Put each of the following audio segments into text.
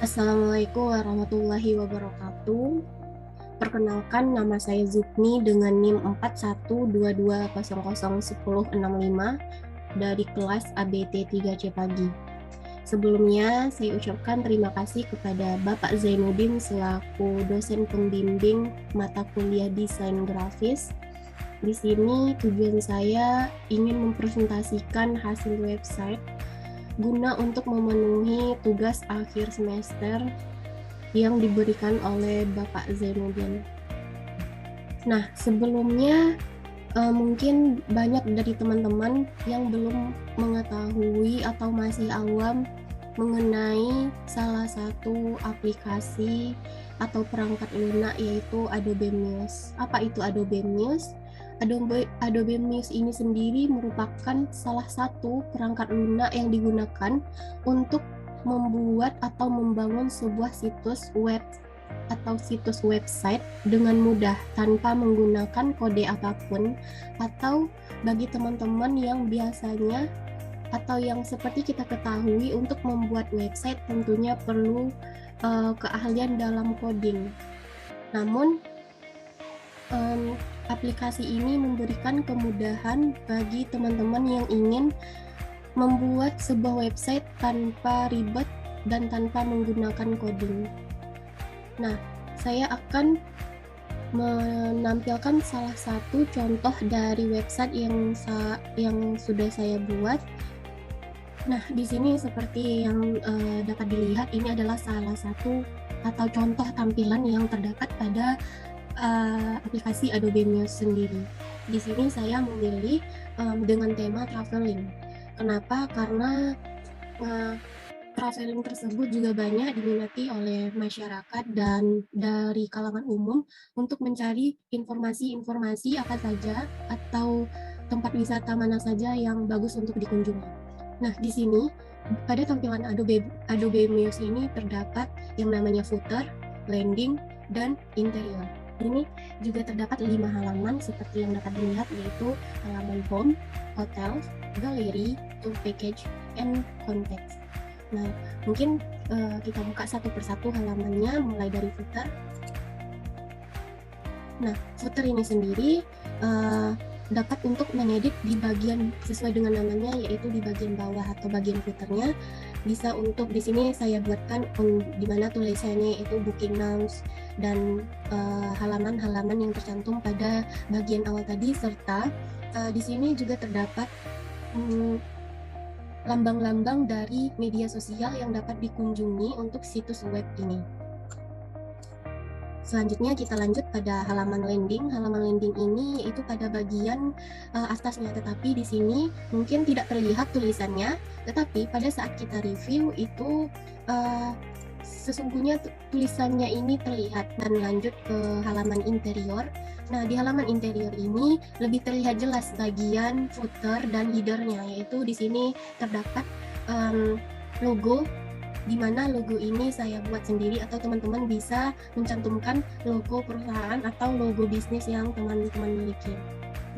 Assalamualaikum warahmatullahi wabarakatuh. Perkenalkan, nama saya Zukni dengan NIM 4122001065 dari kelas ABT 3C Pagi. Sebelumnya, saya ucapkan terima kasih kepada Bapak Zainuddin selaku dosen pembimbing mata kuliah desain grafis. Di sini tujuan saya ingin mempresentasikan hasil website guna untuk memenuhi tugas akhir semester yang diberikan oleh Bapak Zainuddin. Nah, sebelumnya mungkin banyak dari teman-teman yang belum mengetahui atau masih awam mengenai salah satu aplikasi atau perangkat lunak, yaitu Adobe Muse. Apa itu Adobe Muse? Adobe Muse ini sendiri merupakan salah satu perangkat lunak yang digunakan untuk membuat atau membangun sebuah situs web atau situs website dengan mudah tanpa menggunakan kode apapun, atau bagi teman-teman yang biasanya atau yang seperti kita ketahui untuk membuat website tentunya perlu keahlian dalam coding. Namun aplikasi ini memberikan kemudahan bagi teman-teman yang ingin membuat sebuah website tanpa ribet dan tanpa menggunakan coding. Nah, saya akan menampilkan salah satu contoh dari website yang sudah saya buat. Nah, di sini seperti yang dapat dilihat, ini adalah salah satu atau contoh tampilan yang terdapat pada aplikasi Adobe Muse sendiri. Di sini saya memilih dengan tema traveling. Kenapa? Karena traveling tersebut juga banyak diminati oleh masyarakat dan dari kalangan umum untuk mencari informasi-informasi apa saja atau tempat wisata mana saja yang bagus untuk dikunjungi. Nah, di sini pada tampilan Adobe Muse ini terdapat yang namanya footer, landing, dan interior. Ini juga terdapat 5 halaman seperti yang dapat dilihat, yaitu halaman home, hotels, galeri, tour package, and context. Nah, mungkin kita buka satu persatu halamannya, mulai dari footer. Nah, footer ini sendiri dapat untuk mengedit di bagian sesuai dengan namanya, yaitu di bagian bawah atau bagian footernya. Bisa untuk di sini saya buatkan di mana tulisannya itu booking nows dan halaman-halaman yang tercantum pada bagian awal tadi, serta di sini juga terdapat lambang-lambang dari media sosial yang dapat dikunjungi untuk situs web ini. Selanjutnya kita lanjut pada halaman landing. Halaman landing ini yaitu pada bagian atasnya, tetapi di sini mungkin tidak terlihat tulisannya, tetapi pada saat kita review itu sesungguhnya tulisannya ini terlihat. Dan lanjut ke halaman interior. Nah, di halaman interior ini lebih terlihat jelas bagian footer dan headernya, yaitu di sini terdapat logo, di mana logo ini saya buat sendiri atau teman-teman bisa mencantumkan logo perusahaan atau logo bisnis yang teman-teman miliki.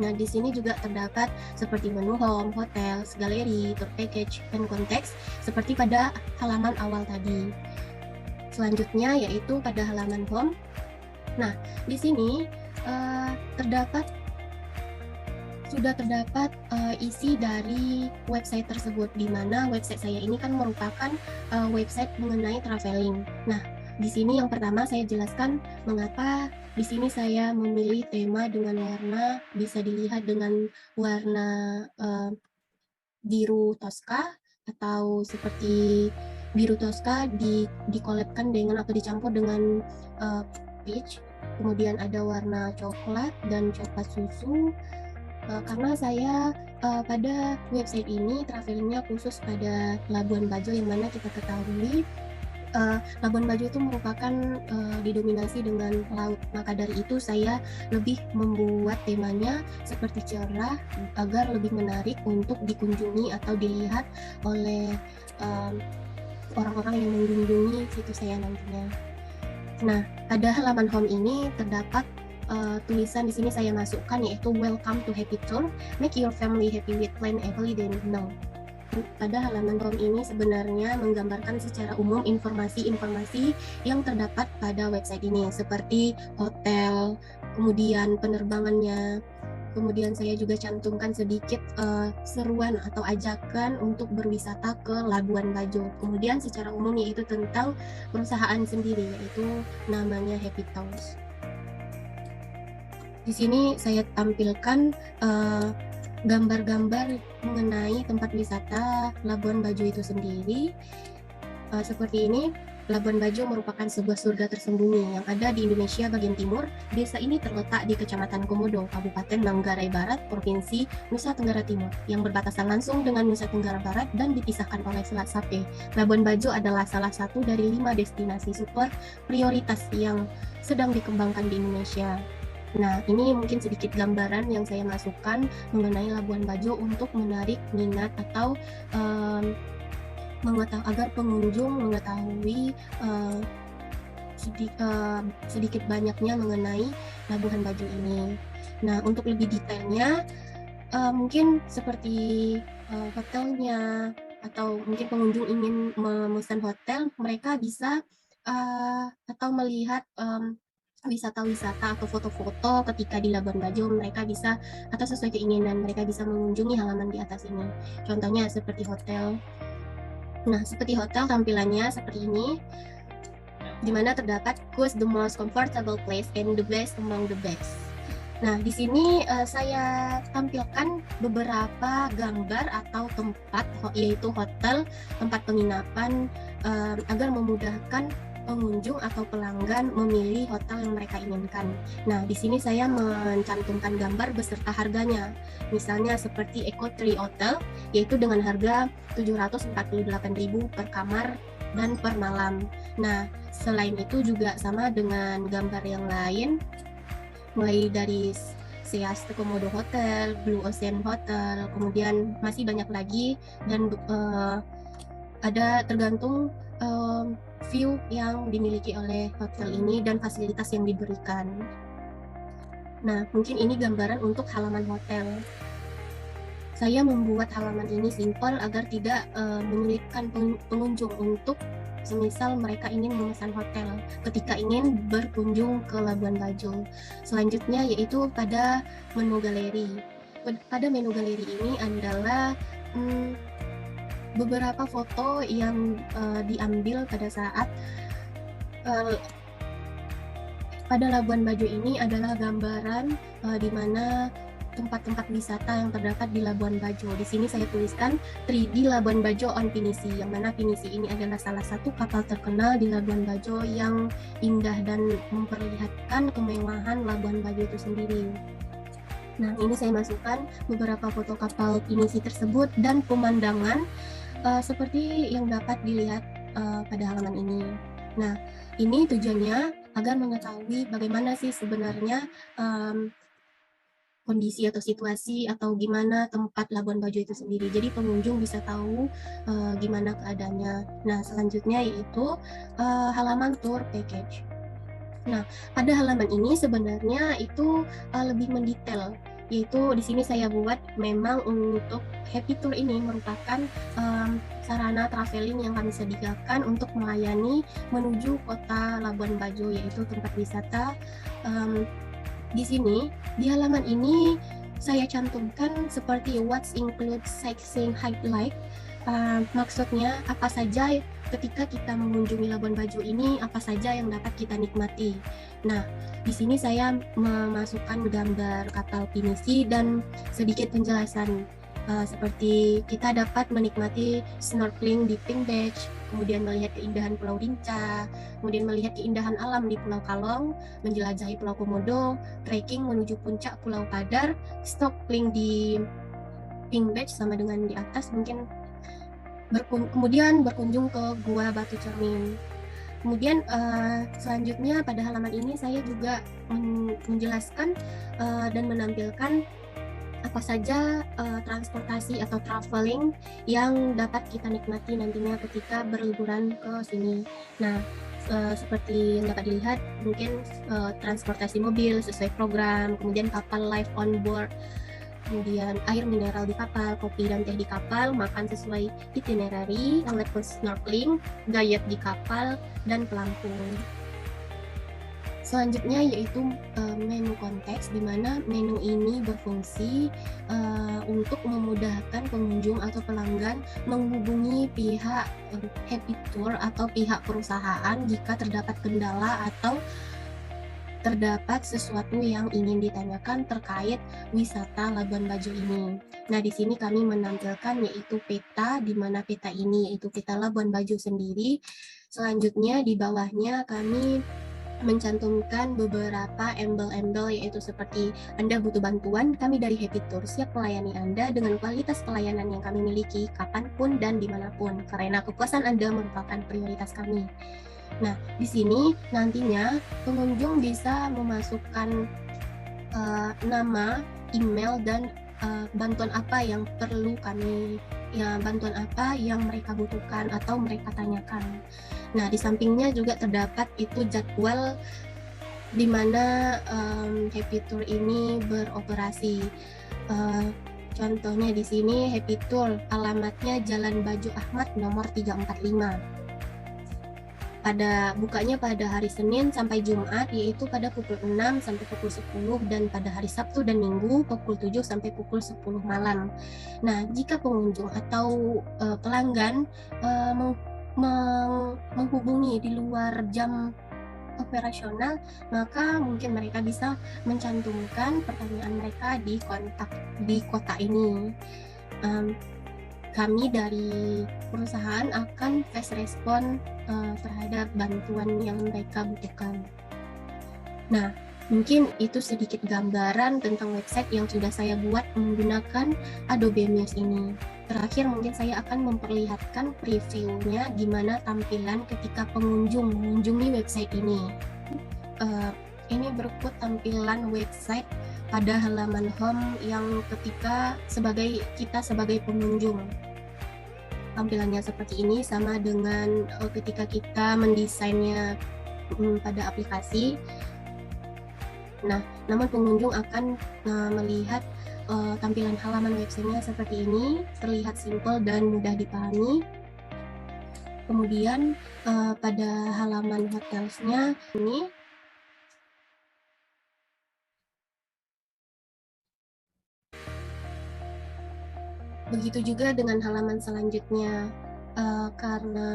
Nah, di sini juga terdapat seperti menu home, hotels, galeri, tour package, dan konteks seperti pada halaman awal tadi. Selanjutnya yaitu pada halaman home. Nah, di sini sudah terdapat isi dari website tersebut, di mana website saya ini kan merupakan website mengenai traveling. Nah, di sini yang pertama saya jelaskan mengapa di sini saya memilih tema dengan warna, bisa dilihat dengan warna biru Tosca, atau seperti biru Tosca dikolabkan dengan atau dicampur dengan peach. Kemudian ada warna coklat dan coklat susu. Karena saya pada website ini travelingnya khusus pada Labuan Bajo, yang mana kita ketahui Labuan Bajo itu merupakan didominasi dengan laut. Maka dari itu saya lebih membuat temanya seperti cerah agar lebih menarik untuk dikunjungi atau dilihat oleh orang-orang yang mengunjungi situs saya nantinya. Nah, pada halaman home ini terdapat tulisan di sini saya masukkan, yaitu welcome to Happy Tour, make your family happy with plan a holiday now. pada halaman home ini sebenarnya menggambarkan secara umum informasi-informasi yang terdapat pada website ini, seperti hotel, kemudian penerbangannya. Kemudian saya juga cantumkan sedikit seruan atau ajakan untuk berwisata ke Labuan Bajo. Kemudian secara umum yaitu tentang perusahaan sendiri, yaitu namanya Happy Tours. Di sini saya tampilkan gambar-gambar mengenai tempat wisata Labuan Bajo itu sendiri. Seperti ini. Labuan Bajo merupakan sebuah surga tersembunyi yang ada di Indonesia bagian timur. Desa ini terletak di Kecamatan Komodo, Kabupaten Manggarai Barat, Provinsi Nusa Tenggara Timur, yang berbatasan langsung dengan Nusa Tenggara Barat dan dipisahkan oleh Selat Sape. Labuan Bajo adalah salah satu dari 5 destinasi super prioritas yang sedang dikembangkan di Indonesia. Nah, ini mungkin sedikit gambaran yang saya masukkan mengenai Labuan Bajo untuk menarik minat atau agar pengunjung mengetahui sedikit banyaknya mengenai Labuan Bajo ini. Nah, untuk lebih detailnya, mungkin seperti hotelnya, atau mungkin pengunjung ingin memesan hotel, mereka bisa atau melihat wisata-wisata atau foto-foto ketika di Labuan Bajo, mereka bisa, atau sesuai keinginan, mereka bisa mengunjungi halaman di atas ini. Contohnya seperti hotel. Nah, seperti hotel tampilannya seperti ini, di mana terdapat choose the most comfortable place and the best among the best. Nah, di sini saya tampilkan beberapa gambar atau tempat, yaitu hotel, tempat penginapan, agar memudahkan pengunjung atau pelanggan memilih hotel yang mereka inginkan. Nah, di sini saya mencantumkan gambar beserta harganya. Misalnya seperti Eco Tree Hotel, yaitu dengan harga 748.000 per kamar dan per malam. Nah, selain itu juga sama dengan gambar yang lain, mulai dari Seas Komodo Hotel, Blue Ocean Hotel, kemudian masih banyak lagi, dan ada tergantung view yang dimiliki oleh hotel ini dan fasilitas yang diberikan. Nah, mungkin ini gambaran untuk halaman hotel. Saya membuat halaman ini simpel agar tidak menyulitkan pengunjung untuk semisal mereka ingin memesan hotel ketika ingin berkunjung ke Labuan Bajo. Selanjutnya yaitu pada menu galeri. Pada menu galeri ini adalah beberapa foto yang diambil pada saat pada Labuan Bajo ini adalah gambaran di mana tempat-tempat wisata yang terdapat di Labuan Bajo. Di sini saya tuliskan 3D Labuan Bajo on Pinisi, yang mana Pinisi ini adalah salah satu kapal terkenal di Labuan Bajo yang indah dan memperlihatkan kemewahan Labuan Bajo itu sendiri. Nah, ini saya masukkan beberapa foto kapal Pinisi tersebut dan pemandangan seperti yang dapat dilihat pada halaman ini. Nah, ini tujuannya agar mengetahui bagaimana sih sebenarnya kondisi atau situasi atau gimana tempat Labuan Bajo itu sendiri. Jadi pengunjung bisa tahu gimana keadaannya. Nah, selanjutnya yaitu halaman tour package. Nah, pada halaman ini sebenarnya itu lebih mendetail, yaitu di sini saya buat memang untuk Happy Tour ini merupakan sarana traveling yang kami sediakan untuk melayani menuju kota Labuan Bajo, yaitu tempat wisata. Di sini, di halaman ini saya cantumkan seperti what's include sightseeing highlight. Maksudnya apa saja ketika kita mengunjungi Labuan Bajo ini, apa saja yang dapat kita nikmati. Nah, di sini saya memasukkan gambar kapal Pinisi dan sedikit penjelasan seperti kita dapat menikmati snorkeling di Pink Beach, kemudian melihat keindahan Pulau Rinca, kemudian melihat keindahan alam di Pulau Kalong, menjelajahi Pulau Komodo, trekking menuju puncak Pulau Padar, snorkeling di Pink Beach sama dengan di atas, mungkin kemudian berkunjung ke Gua Batu Cermin. Kemudian selanjutnya pada halaman ini saya juga menjelaskan dan menampilkan apa saja transportasi atau traveling yang dapat kita nikmati nantinya ketika berliburan ke sini. Nah, seperti yang dapat dilihat, mungkin transportasi mobil sesuai program, kemudian kapal live on board, kemudian air mineral di kapal, kopi dan teh di kapal, makan sesuai itinerary, level snorkeling, diet di kapal, dan pelampung. Selanjutnya yaitu menu konteks, di mana menu ini berfungsi untuk memudahkan pengunjung atau pelanggan menghubungi pihak Happy Tour atau pihak perusahaan jika terdapat kendala atau terdapat sesuatu yang ingin ditanyakan terkait wisata Labuan Bajo ini. Nah, di sini kami menampilkan yaitu peta, di mana peta ini yaitu peta Labuan Bajo sendiri. Selanjutnya di bawahnya kami mencantumkan beberapa embel-embel, yaitu seperti Anda butuh bantuan, kami dari Happy Tour siap melayani Anda dengan kualitas pelayanan yang kami miliki kapanpun dan dimanapun, karena kepuasan Anda merupakan prioritas kami. Nah, di sini nantinya pengunjung bisa memasukkan nama, email, dan bantuan apa yang perlu kami, bantuan apa yang mereka butuhkan atau mereka tanyakan. Nah, di sampingnya juga terdapat itu jadwal di mana Happy Tour ini beroperasi. Contohnya di sini Happy Tour, alamatnya Jalan Bajo Ahmad nomor 345. Bukanya pada hari Senin sampai Jumat, yaitu pada pukul 6 sampai pukul 10, dan pada hari Sabtu dan Minggu pukul 7 sampai pukul 10 malam. Nah, jika pengunjung atau pelanggan menghubungi di luar jam operasional, maka mungkin mereka bisa mencantumkan pertanyaan mereka di kontak di kota ini. Kami dari perusahaan akan fast respon terhadap bantuan yang mereka butuhkan. Nah, mungkin itu sedikit gambaran tentang website yang sudah saya buat menggunakan Adobe Muse ini. Terakhir mungkin saya akan memperlihatkan previewnya gimana tampilan ketika pengunjung mengunjungi website ini. Ini berikut tampilan website pada halaman home yang ketika kita sebagai pengunjung. Tampilannya seperti ini, sama dengan ketika kita mendesainnya pada aplikasi. Nah, namun pengunjung akan melihat tampilan halaman websitenya seperti ini, terlihat simpel dan mudah dipahami. Kemudian pada halaman hotelsnya ini, begitu juga dengan halaman selanjutnya. Karena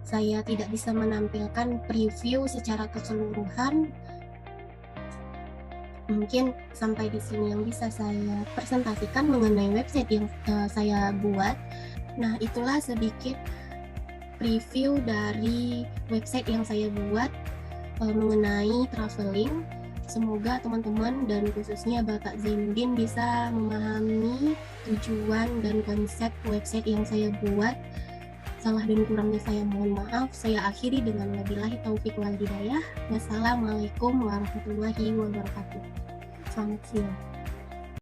saya tidak bisa menampilkan preview secara keseluruhan, mungkin sampai di sini yang bisa saya presentasikan mengenai website yang saya buat. Nah, itulah sedikit preview dari website yang saya buat mengenai traveling. Semoga teman-teman dan khususnya Bapak Zainuddin bisa memahami tujuan dan konsep website yang saya buat. Salah dan kurangnya saya mohon maaf. Saya akhiri dengan wabillahi taufik wal hidayah. Wassalamualaikum warahmatullahi wabarakatuh. Selamat siang.